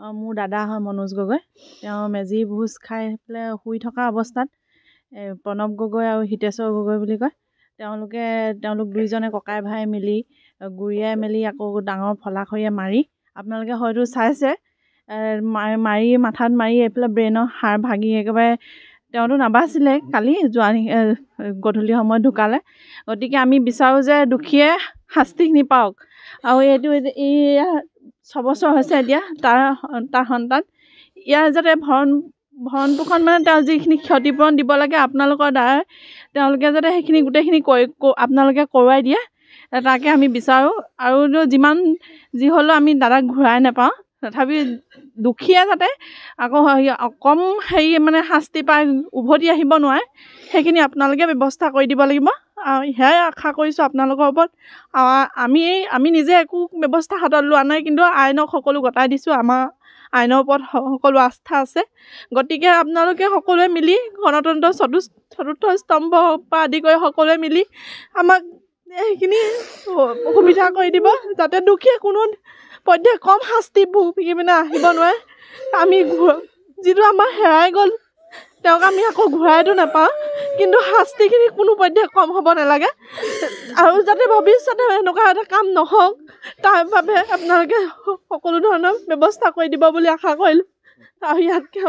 মোৰ দাদা হয় মনোজ গগৈ। তেওঁ মেজি ভোজ খাই পেলাই শুই থকা অৱস্থাত প্ৰণৱ গগৈ আৰু হিতেশ্বৰ গগৈ বুলি কয়, তেওঁলোক দুইজনে ককাই ভাই মিলি গুৰিয়াই মেলি আকৌ ডাঙৰ ফলাখৰিয়ে মাৰি, আপোনালোকে হয়তো চাইছে, মাৰি মাথাত মাৰি এইফালে ব্ৰেইনৰ হাড় ভাগি একেবাৰে তেওঁতো নাবাছিলে, কালি গধূলি সময়ত ঢুকালে। গতিকে আমি বিচাৰোঁ যে দোষীয়ে শাস্তিখিনি পাওক। আৰু এইটো 6 বছৰ হৈছে এতিয়া তাৰ সন্তান, ইয়াৰ যাতে ভৰণ পোষণ মানে তেওঁ যিখিনি ক্ষতিপূৰণ দিব লাগে আপোনালোকৰ দ্বাৰাই তেওঁলোকে যাতে সেইখিনি গোটেইখিনি আপোনালোকে কৰোৱাই দিয়ে, তাকে আমি বিচাৰোঁ। আৰু যি হ'লেও আমি দাদাক ঘূৰাই নাপাওঁ, তথাপি দুখীয়ে যাতে আকৌ কম মানে শাস্তি পাই উভতি আহিব নোৱাৰে, সেইখিনি আপোনালোকে ব্যৱস্থা কৰি দিব লাগিব। আৰু সেয়াই আশা কৰিছোঁ আপোনালোকৰ ওপৰত। আমি নিজে একো ব্যৱস্থা হাতত লোৱা নাই, কিন্তু আইনক সকলো গতাই দিছোঁ। আমাৰ আইনৰ ওপৰত সকলো আস্থা আছে। গতিকে আপোনালোকে সকলোৱে মিলি গণতন্ত্ৰ চতুৰ্থ স্তম্ভৰ পৰা আদি কৰি সকলোৱে মিলি আমাক সেইখিনি সুবিধা কৰি দিব, যাতে দুখীয়ে কোনো পধ্যে কম শাস্তি ভুগি পিনে আহিব নোৱাৰে। আমি যিটো আমাৰ হেৰাই গ'ল, তেওঁক আমি আকৌ ঘূৰাইতো নাপাওঁ, কিন্তু শাস্তিখিনি কোনো পধ্যে কম হ'ব নালাগে। আৰু যাতে ভৱিষ্যতে এনেকুৱা এটা কাম নহওক, তাৰ বাবে আপোনালোকে সকলো ধৰণৰ ব্যৱস্থা কৰি দিব বুলি আশা কৰিলোঁ। আৰু ইয়াতকৈ